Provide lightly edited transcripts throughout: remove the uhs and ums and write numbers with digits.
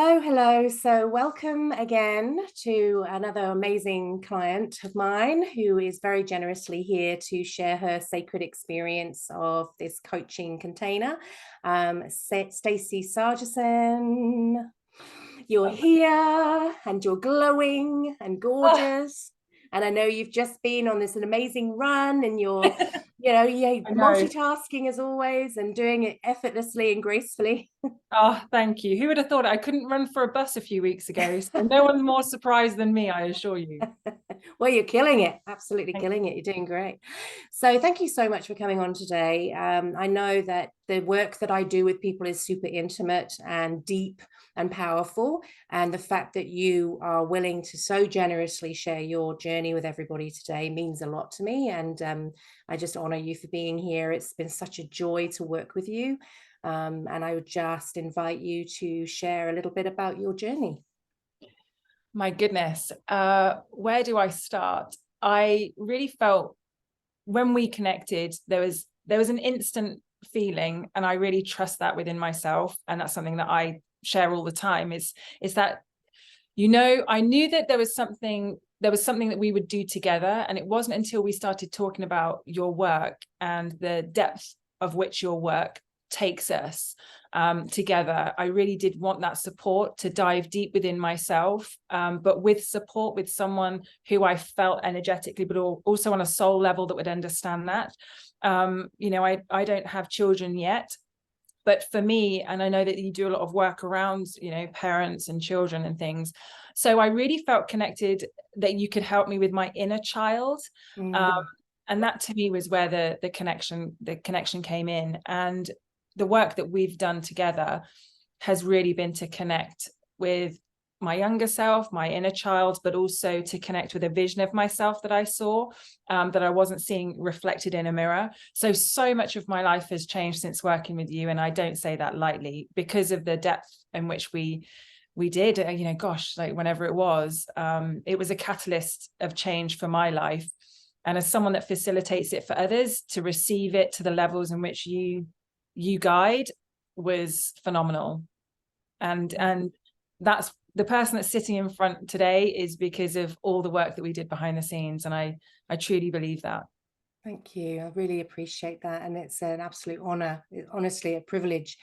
Hello, hello. So welcome again to another amazing client of mine who is very generously here to share her sacred experience of this coaching container. Stacey Sargison, you're here and you're glowing and gorgeous. And I know you've just been on this amazing run and you're, multitasking as always and doing it effortlessly and gracefully. Oh, thank you. Who would have thought I couldn't run for a bus a few weeks ago? So no one's more surprised than me, I assure you. Well, you're killing it. Absolutely killing it. You're doing great. So thank you so much for coming on today. I know that the work that I do with people is super intimate and deep and powerful. And the fact that you are willing to so generously share your journey with everybody today means a lot to me. And I just honor you for being here. It's been such a joy to work with you. And I would just invite you to share a little bit about your journey. My goodness, where do I start? I really felt when we connected, there was an instant feeling, and I really trust that within myself. And that's something that I share all the time is that, I knew that there was something that we would do together. And it wasn't until we started talking about your work and the depth of which your work takes us together. I really did want that support to dive deep within myself, but with support with someone who I felt energetically, but also on a soul level that would understand that. I don't have children yet, but for me, and I know that you do a lot of work around, parents and children and things. So I really felt connected that you could help me with my inner child. And that to me was where the connection came in. And the work that we've done together has really been to connect with my younger self, my inner child, but also to connect with a vision of myself that I saw, that I wasn't seeing reflected in a mirror. So much of my life has changed since working with you. And I don't say that lightly because of the depth in which we did, like whenever it was a catalyst of change for my life. And as someone that facilitates it for others, to receive it to the levels in which you guide was phenomenal. And that's the person that's sitting in front today is because of all the work that we did behind the scenes. And I truly believe that. Thank you. I really appreciate that. And it's an absolute honor, honestly, a privilege.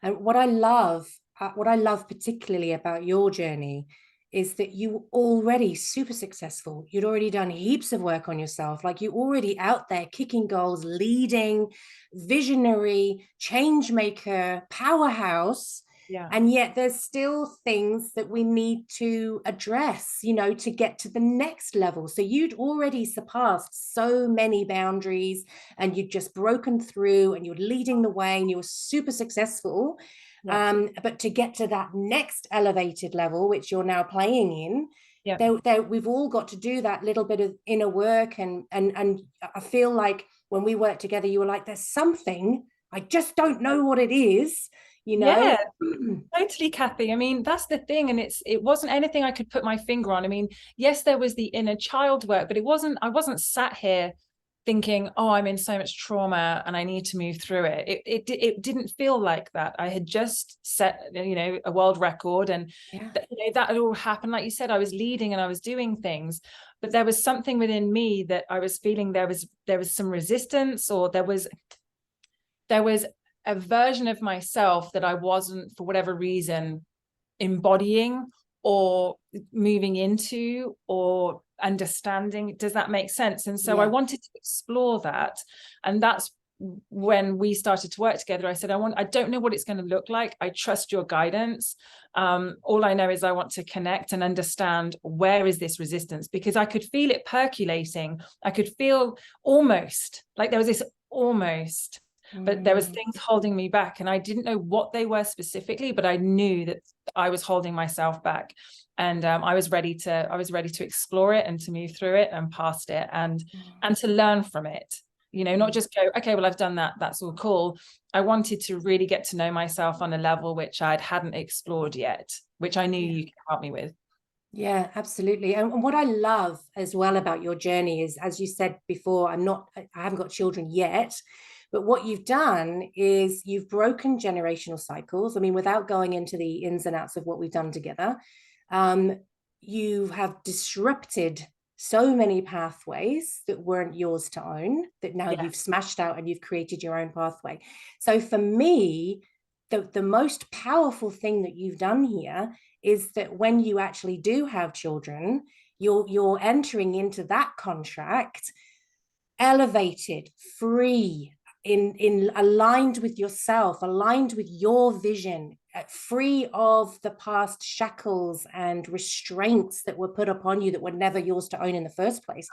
And what I love particularly about your journey is that you were already super successful. You'd already done heaps of work on yourself. Like you're already out there kicking goals, leading, visionary, change maker, powerhouse. Yeah. And yet there's still things that we need to address, to get to the next level. So you'd already surpassed so many boundaries and you'd just broken through and you're leading the way and you were super successful. Yes. But to get to that next elevated level, which you're now playing in, we've all got to do that little bit of inner work. And I feel like when we work together, you were like, there's something, I just don't know what it is, Yeah, totally, Cathy. I mean, that's the thing. And it wasn't anything I could put my finger on. I mean, yes, there was the inner child work, but I wasn't sat here thinking, oh, I'm in so much trauma and I need to move through it. It didn't feel like that. I had just set, a world record, and that had all happened. Like you said, I was leading and I was doing things, but there was something within me that I was feeling there was some resistance, or there was a version of myself that I wasn't, for whatever reason, embodying or moving into or understanding. Does that make sense? And so I wanted to explore that. And that's when we started to work together. I said, I don't know what it's going to look like. I trust your guidance. All I know is I want to connect and understand, where is this resistance? Because I could feel it percolating. I could feel almost like there was this almost, but there was things holding me back, and I didn't know what they were specifically, but I knew that I was holding myself back. And I was ready to explore it and to move through it and past it and to learn from it, not just go, okay, well, I've done that. That's all cool. I wanted to really get to know myself on a level which I hadn't explored yet, which I knew you could help me with. Yeah, absolutely. And what I love as well about your journey is, as you said before, I haven't got children yet, But what you've done is you've broken generational cycles. I mean, without going into the ins and outs of what we've done together, you have disrupted so many pathways that weren't yours to own, that now you've smashed out and you've created your own pathway. So for me, the most powerful thing that you've done here is that when you actually do have children, you're entering into that contract elevated, free, in aligned with yourself, aligned with your vision, free of the past shackles and restraints that were put upon you that were never yours to own in the first place.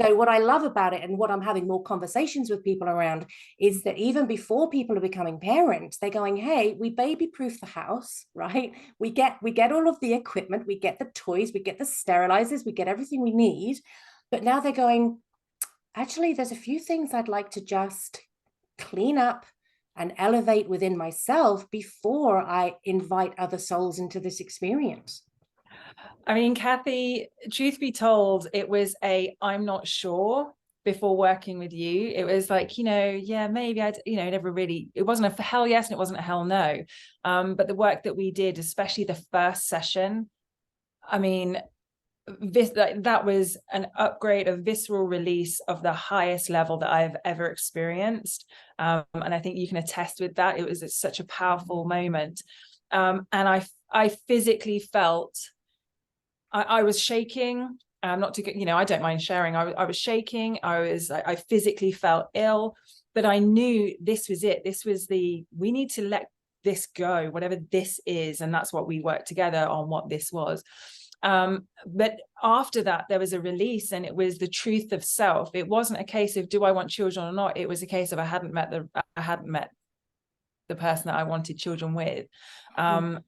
So what I love about it, and what I'm having more conversations with people around, is that even before people are becoming parents, they're going, hey, we baby proof the house, right? We get all of the equipment, we get the toys, we get the sterilizers, we get everything we need. But now they're going, actually, there's a few things I'd like to just clean up and elevate within myself before I invite other souls into this experience. I mean, Cathy, truth be told, it was I'm not sure before working with you. It was like, yeah, maybe never really, it wasn't a hell yes and it wasn't a hell no. But the work that we did, especially the first session, I mean, that was an upgrade, a visceral release of the highest level that I've ever experienced. And I think you can attest with that. It was such a powerful moment. And I physically felt, I was shaking, not to get, I don't mind sharing. I was shaking. I physically felt ill, but I knew this was it. This was we need to let this go, whatever this is. And that's what we worked together on, what this was. But after that, there was a release, and it was the truth of self. It wasn't a case of, do I want children or not? It was a case of, I hadn't met the person that I wanted children with. And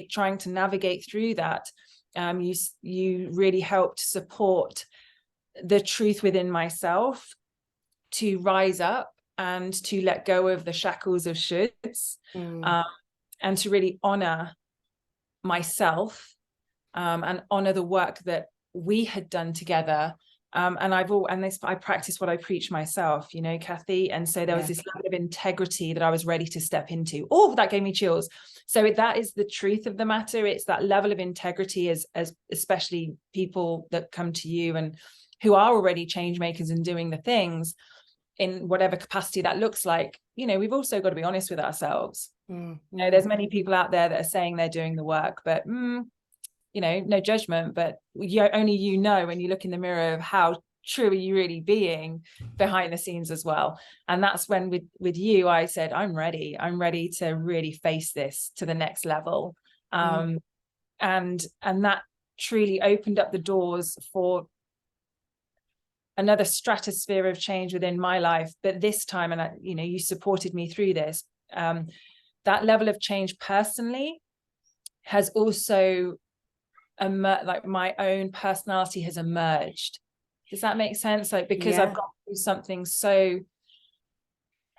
trying to navigate through that, you really helped support the truth within myself to rise up and to let go of the shackles of shoulds, and to really honor myself, and honor the work that we had done together. And I practice what I preach myself, Cathy. And so there was this level of integrity that I was ready to step into. Oh, that gave me chills. So that is the truth of the matter. It's that level of integrity, as especially people that come to you and who are already change makers and doing the things in whatever capacity that looks like. We've also got to be honest with ourselves. There's many people out there that are saying they're doing the work, but no judgment, but only when you look in the mirror of how true are you really being behind the scenes as well. And that's when with you, I said, I'm ready to really face this to the next level. And that truly opened up the doors for another stratosphere of change within my life. But this time, and you supported me through this, that level of change personally has also like my own personality has emerged. Does that make sense? Like, because I've gone through something so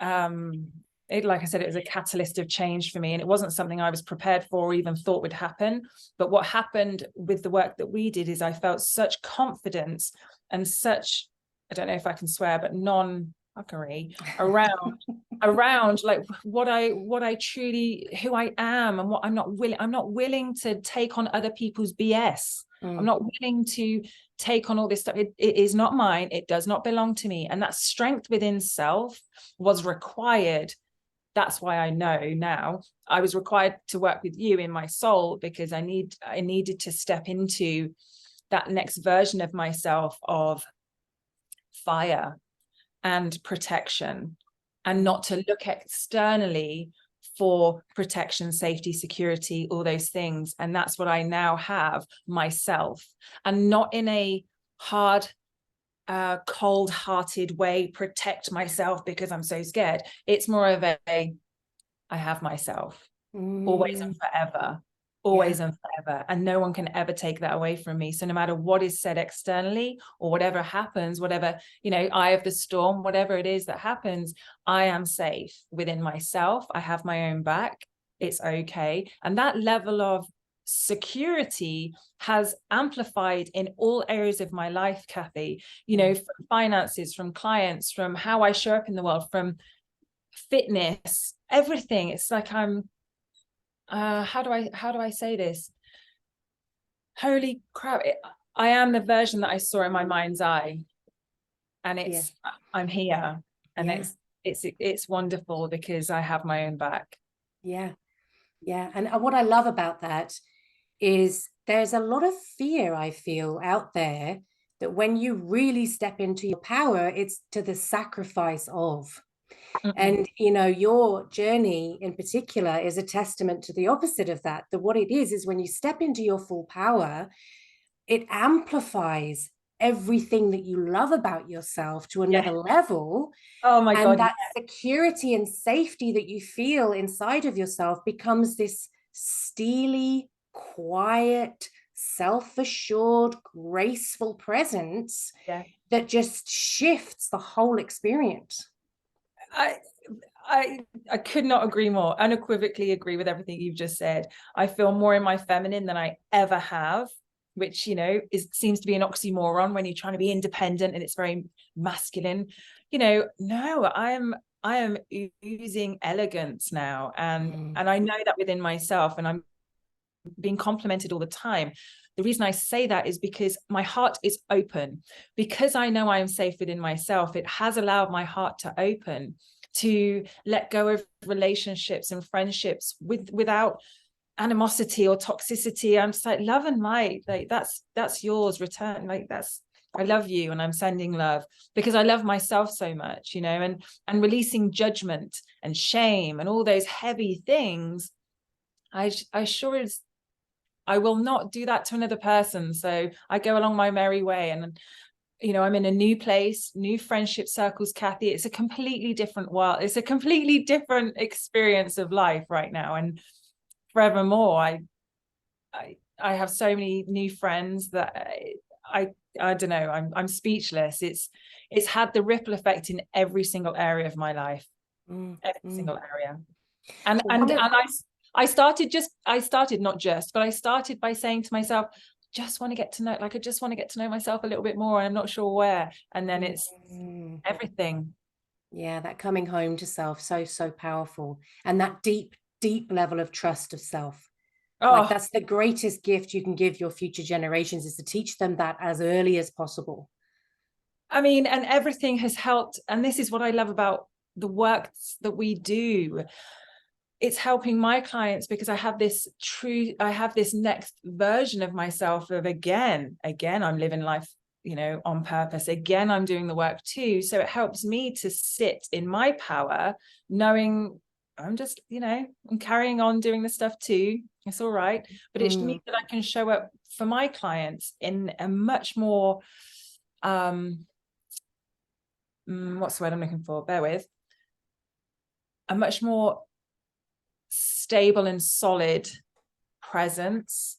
like I said, it was a catalyst of change for me, and it wasn't something I was prepared for or even thought would happen. But what happened with the work that we did is I felt such confidence and such, I don't know if I can swear, but non-fuckery around like what I truly, who I am, and what I'm not willing to take on other people's BS. I'm not willing to take on all this stuff. It is not mine. It does not belong to me. And that strength within self was required. That's why I know now I was required to work with you in my soul, because I needed to step into that next version of myself of fire and protection, and not to look externally for protection, safety, security, all those things. And that's what I now have myself, and not in a hard, cold-hearted way, protect myself because I'm so scared. It's more of I have myself always and forever. And no one can ever take that away from me. So no matter what is said externally, or whatever happens, whatever, eye of the storm, whatever it is that happens, I am safe within myself. I have my own back. It's okay. And that level of security has amplified in all areas of my life, Cathy, you know, from finances, from clients, from how I show up in the world, from fitness, everything. It's like I'm, how do I say this? Holy crap. I am the version that I saw in my mind's eye, and it's, I'm here, and it's wonderful because I have my own back. Yeah. And what I love about that is there's a lot of fear, I feel, out there, that when you really step into your power, it's to the sacrifice of. And, you know, your journey in particular is a testament to the opposite of that. That what it is when you step into your full power, it amplifies everything that you love about yourself to another level. Oh my God. And that security and safety that you feel inside of yourself becomes this steely, quiet, self-assured, graceful presence that just shifts the whole experience. I could not agree more, unequivocally agree with everything you've just said. I feel more in my feminine than I ever have, which, you know, seems to be an oxymoron when you're trying to be independent and it's very masculine. You know, no, I am oozing elegance now, and I know that within myself, and I'm being complimented all the time. The reason I say that is because my heart is open. Because I know I am safe within myself, it has allowed my heart to open, to let go of relationships and friendships without animosity or toxicity. I'm just like, love and light, like that's yours, return, like that's, I love you and I'm sending love because I love myself so much, you know, and releasing judgment and shame and all those heavy things. I sure as I will not do that to another person. So I go along my merry way, and you know, I'm in a new place, new friendship circles, Cathy. It's a completely different world. It's a completely different experience of life right now. And forevermore, I have so many new friends that I don't know, I'm speechless. It's had the ripple effect in every single area of my life, every single area. And I started by saying to myself, just want to get to know, like, I just want to get to know myself a little bit more. I'm not sure where. And then it's everything. Yeah, that coming home to self, so powerful. And that deep level of trust of self. Like, that's the greatest gift you can give your future generations, is to teach them that as early as possible. I mean, and everything has helped. And this is what I love about the work that we do. It's helping my clients because I have this next version of myself of again, I'm living life, you know, on purpose. Again, I'm doing the work too. So it helps me to sit in my power, knowing I'm just, you know, I'm carrying on doing the stuff too. It's all right. But it means that I can show up for my clients in a much more, what's the word I'm looking for? Bear with. A much more stable and solid presence,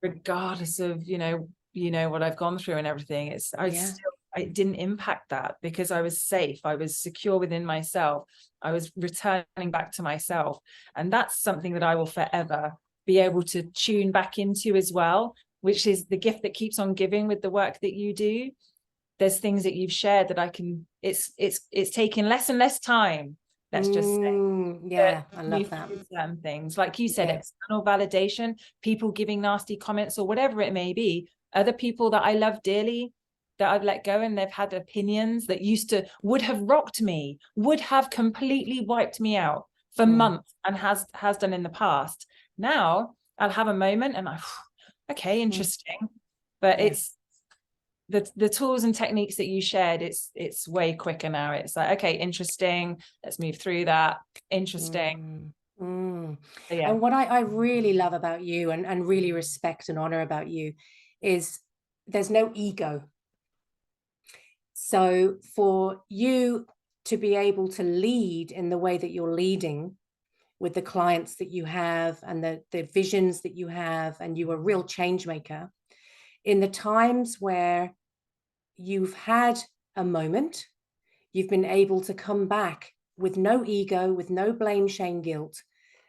regardless of, you know what I've gone through and everything. It didn't impact that because I was safe. I was secure within myself. I was returning back to myself. And that's something that I will forever be able to tune back into as well, which is the gift that keeps on giving with the work that you do. There's things that you've shared that I can, it's taking less and less time. Let's just say, I love that. Certain things, like you said, external validation, people giving nasty comments or whatever it may be, other people that I love dearly, that I've let go, and they've had opinions that would have rocked me, would have completely wiped me out for months, and has done in the past. Now I'll have a moment and okay, interesting. But it's the tools and techniques that you shared, it's way quicker now. It's like, okay, interesting, let's move through that. Interesting. And what I really love about you and really respect and honor about you is there's no ego. So for you to be able to lead in the way that you're leading with the clients that you have and the visions that you have, and you are a real change maker in the times where you've had a moment, you've been able to come back with no ego, with no blame, shame, guilt,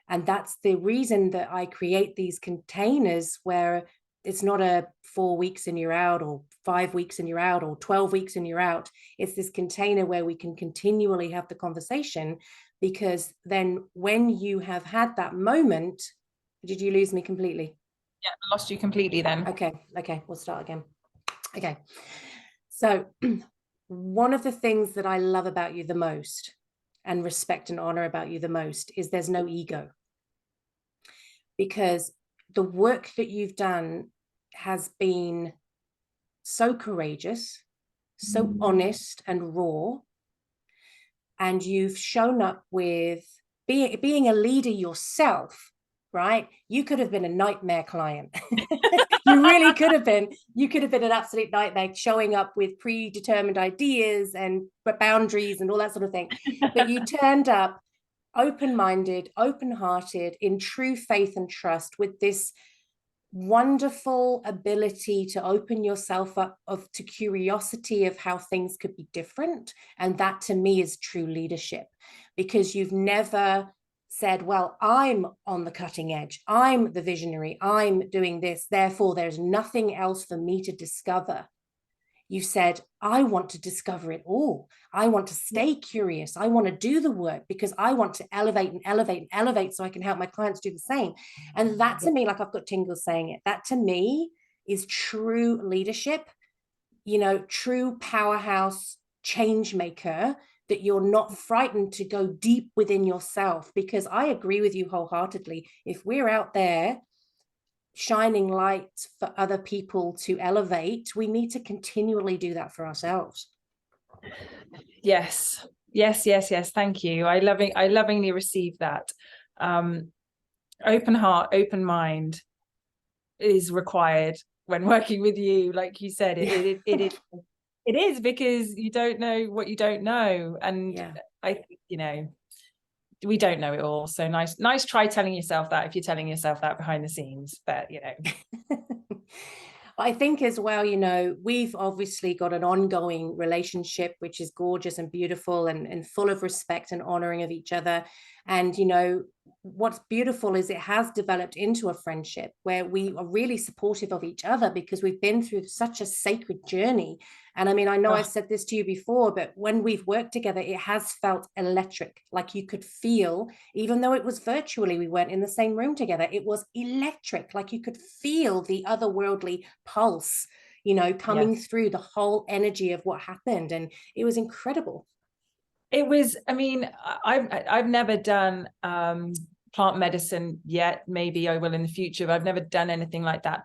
And that's the reason that I create these containers where it's not a 4 weeks and you're out, or 5 weeks and you're out, or 12 weeks and you're out. It's this container where we can continually have the conversation, because then when you have had that moment, did you lose me completely? Yeah, I lost you completely then. Okay, we'll start again. Okay, so one of the things that I love about you the most, and respect and honor about you the most, is there's no ego. Because the work that you've done has been so courageous, so honest and raw, and you've shown up with being a leader yourself, right? You could have been a nightmare client. You really could have been. You could have been an absolute nightmare, showing up with predetermined ideas and boundaries and all that sort of thing. But you turned up open-minded, open-hearted, in true faith and trust, with this wonderful ability to open yourself up to curiosity of how things could be different. And that to me is true leadership, because you've never said, well, I'm on the cutting edge, I'm the visionary, I'm doing this, therefore there's nothing else for me to discover. You said, I want to discover it all. I want to stay curious. I want to do the work because I want to elevate and elevate and elevate so I can help my clients do the same. And that to me, like, I've got tingles saying it, that to me is true leadership, you know, true powerhouse change maker, that you're not frightened to go deep within yourself. Because I agree with you wholeheartedly. If we're out there shining light for other people to elevate, we need to continually do that for ourselves. Yes. Thank you. I lovingly receive that. Open heart, open mind is required when working with you. Like you said, it is, because you don't know what you don't know. And I think, you know, we don't know it all. So nice try telling yourself that, if you're telling yourself that behind the scenes. But, you know. I think as well, you know, we've obviously got an ongoing relationship, which is gorgeous and beautiful and full of respect and honoring of each other. And, you know, what's beautiful is it has developed into a friendship where we are really supportive of each other, because we've been through such a sacred journey. And I mean, I know I've said this to you before, but when we've worked together, it has felt electric. Like you could feel, even though it was virtually, we weren't in the same room together, it was electric. Like you could feel the otherworldly pulse, you know, coming through the whole energy of what happened. And it was incredible. It was, I mean, I've never done plant medicine yet. Maybe I will in the future, but I've never done anything like that.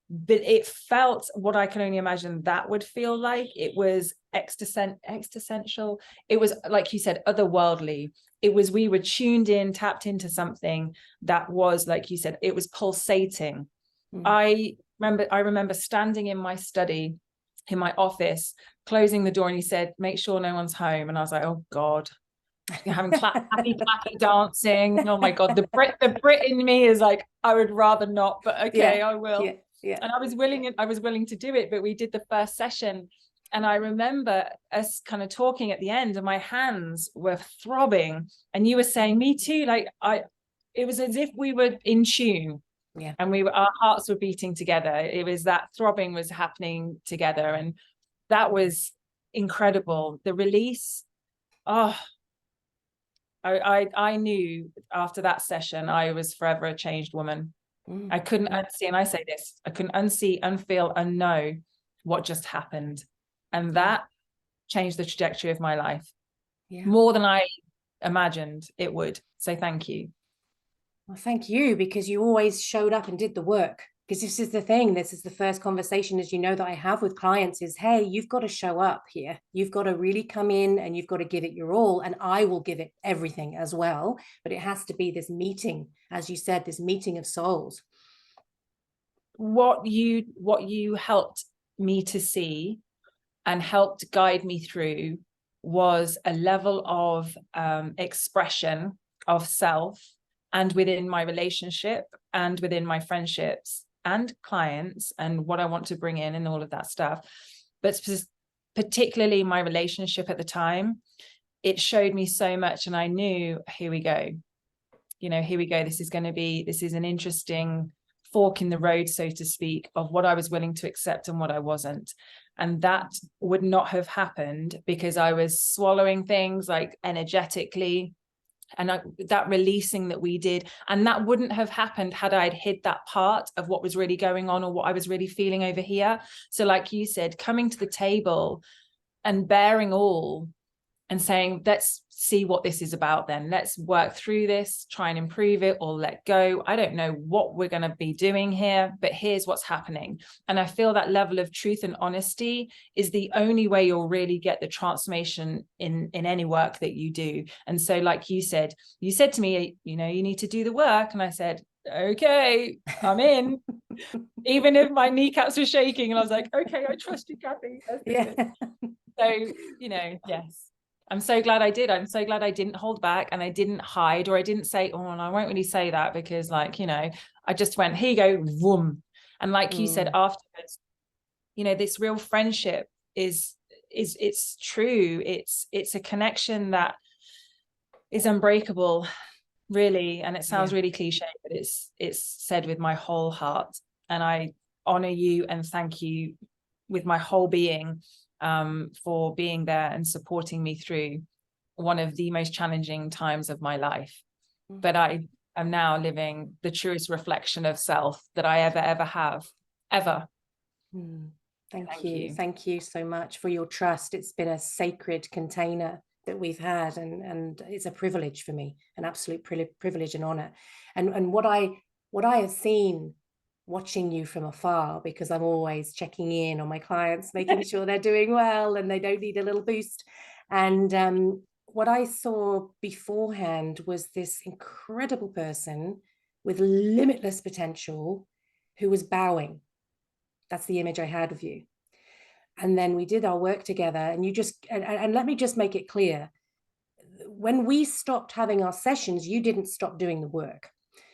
But it felt what I can only imagine that would feel like. It was existential. It was, like you said, otherworldly. It was, we were tuned in, tapped into something that was, like you said, it was pulsating. I remember standing in my study, in my office, closing the door, and he said, make sure no one's home. And I was like, oh God, having happy dancing. Oh my God, the Brit in me is like, I would rather not, but okay, I will. And I was willing to do it. But we did the first session, and I remember us kind of talking at the end, and my hands were throbbing, and you were saying, me too. Like it was as if we were in tune. And our hearts were beating together. It was that throbbing was happening together. And that was incredible. The release. Oh, I knew after that session, I was forever a changed woman. I couldn't unsee, and I say this, I couldn't unsee, unfeel, unknow what just happened. And that changed the trajectory of my life more than I imagined it would. So thank you. Well, thank you, because you always showed up and did the work. Because this is the thing, this is the first conversation, as you know, that I have with clients is, hey, you've got to show up here. You've got to really come in and you've got to give it your all. And I will give it everything as well. But it has to be this meeting, as you said, this meeting of souls. What you helped me to see and helped guide me through was a level of expression of self, and within my relationship and within my friendships and clients and what I want to bring in and all of that stuff. But particularly my relationship at the time, it showed me so much. And I knew, here we go. you know, here we go. This is an interesting fork in the road, so to speak, of what I was willing to accept and what I wasn't. And that would not have happened because I was swallowing things like energetically, and that releasing that we did. And that wouldn't have happened had I'd hid that part of what was really going on or what I was really feeling over here. So like you said, coming to the table and bearing all and saying, let's see what this is about then. Let's work through this, try and improve it or let go. I don't know what we're going to be doing here, but here's what's happening. And I feel that level of truth and honesty is the only way you'll really get the transformation in any work that you do. And so like you said to me, you know, you need to do the work. And I said, okay, I'm in. Even if my kneecaps were shaking, and I was like, okay, I trust you, Cathy. Yeah. So, you know, yes. I'm so glad I did. I'm so glad I didn't hold back and I didn't hide, or I didn't say, oh, and I won't really say that because, like, you know, I just went, here you go, vroom. And like you said afterwards, you know, this real friendship is it's true. It's a connection that is unbreakable, really. And it sounds really cliche, but it's said with my whole heart. And I honor you and thank you with my whole being for being there and supporting me through one of the most challenging times of my life. But I am now living the truest reflection of self that I ever have, ever. Thank you. Thank you so much for your trust. It's been a sacred container that we've had, and it's a privilege for me, an absolute privilege and honor. And what I have seen watching you from afar, because I'm always checking in on my clients, making sure they're doing well and they don't need a little boost. And what I saw beforehand was this incredible person with limitless potential who was bowing. That's the image I had of you. And then we did our work together, and you just, and let me just make it clear, when we stopped having our sessions, you didn't stop doing the work.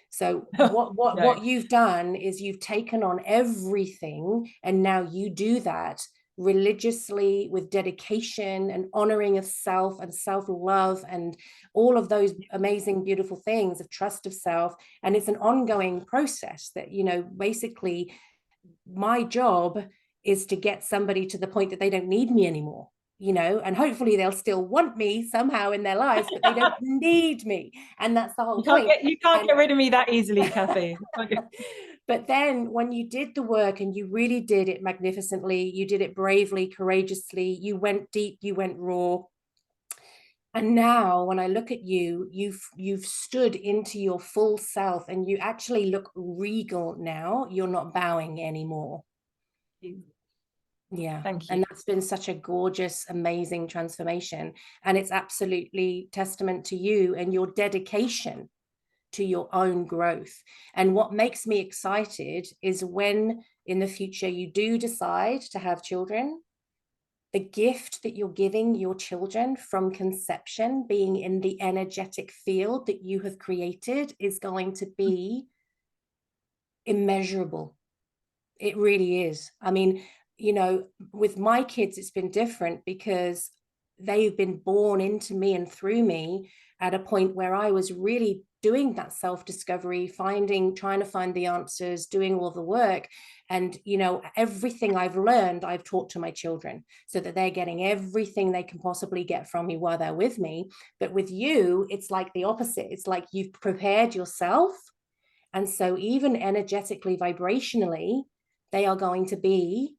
So what you've done is you've taken on everything, and now you do that religiously with dedication and honoring of self and self-love and all of those amazing, beautiful things of trust of self. And it's an ongoing process that, you know, basically my job is to get somebody to the point that they don't need me anymore. You know, and hopefully they'll still want me somehow in their lives, but they don't need me. And that's the whole point. You can't get rid of me that easily, Cathy. But then when you did the work, and you really did it magnificently, you did it bravely, courageously, you went deep, you went raw. And now when I look at you, you've stood into your full self, and you actually look regal now. You're not bowing anymore. Yeah. Thank you. And that's been such a gorgeous, amazing transformation. And it's absolutely testament to you and your dedication to your own growth. And what makes me excited is when in the future you do decide to have children, the gift that you're giving your children from conception, being in the energetic field that you have created, is going to be immeasurable. It really is. I mean, you know, with my kids, it's been different because they've been born into me and through me at a point where I was really doing that self-discovery, trying to find the answers, doing all the work. And, you know, everything I've learned, I've taught to my children so that they're getting everything they can possibly get from me while they're with me. But with you, it's like the opposite. It's like you've prepared yourself. And so even energetically, vibrationally, they are going to be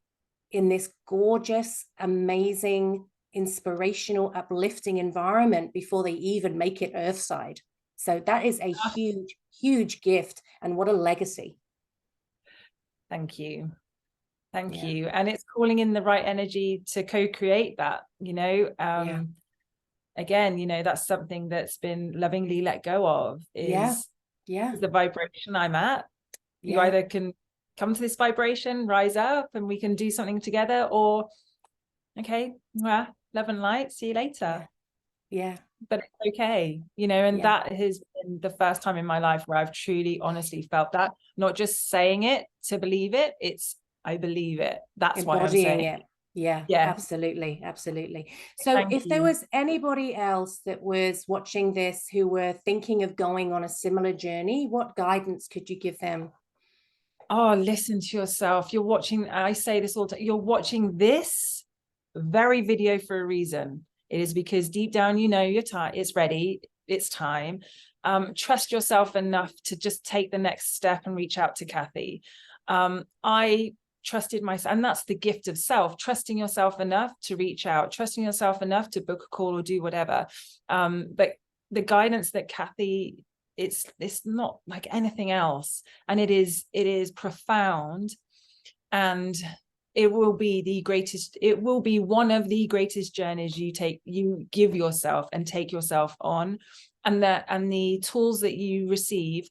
in this gorgeous, amazing, inspirational, uplifting environment before they even make it earthside. So that is a huge, huge gift. And what a legacy. Thank you. Thank you. And it's calling in the right energy to co-create that, you know. Again, you know, that's something that's been lovingly let go of is the vibration I'm at. You either can come to this vibration, rise up, and we can do something together, or okay, well, love and light, see you later. But it's okay, you know. And that has been the first time in my life where I've truly honestly felt that, not just saying it to believe it, it's I believe it. That's why I'm saying it. Yeah, Yeah. absolutely. Absolutely. So Thank if there you. was anybody else that was watching this who were thinking of going on a similar journey, what guidance could you give them? Oh, listen to yourself. You're watching, I say this all the time, you're watching this very video for a reason. It is because deep down, you know, you're tired, it's ready, it's time. Trust yourself enough to just take the next step and reach out to Cathy. I trusted myself, and that's the gift of self, trusting yourself enough to reach out, trusting yourself enough to book a call or do whatever. But the guidance that Cathy, it's not like anything else, and it is profound, and it will be the greatest, it will be one of the greatest journeys you give yourself and take yourself on. And the tools that you receive,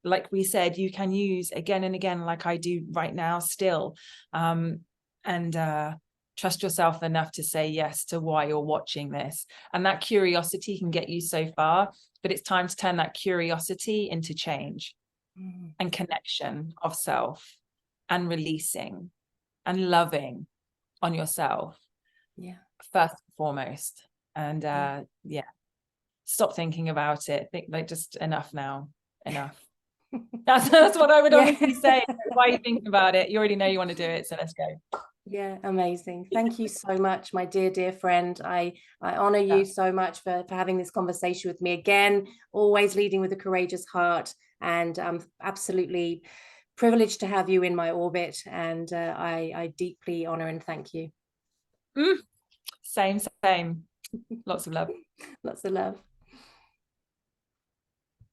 like we said, you can use again and again, like I do right now still. And trust yourself enough to say yes to why you're watching this. And that curiosity can get you so far, but it's time to turn that curiosity into change and connection of self and releasing and loving on yourself. Yeah. First and foremost. And yeah, stop thinking about it. Think like just enough now. Enough. That's what I would honestly say. Why are you thinking about it? You already know you want to do it, so let's go. Yeah, amazing. Thank you so much, my dear friend. I honor you so much for having this conversation with me again, always leading with a courageous heart, and I'm absolutely privileged to have you in my orbit, and I deeply honor and thank you. Same. Lots of love. Lots of love.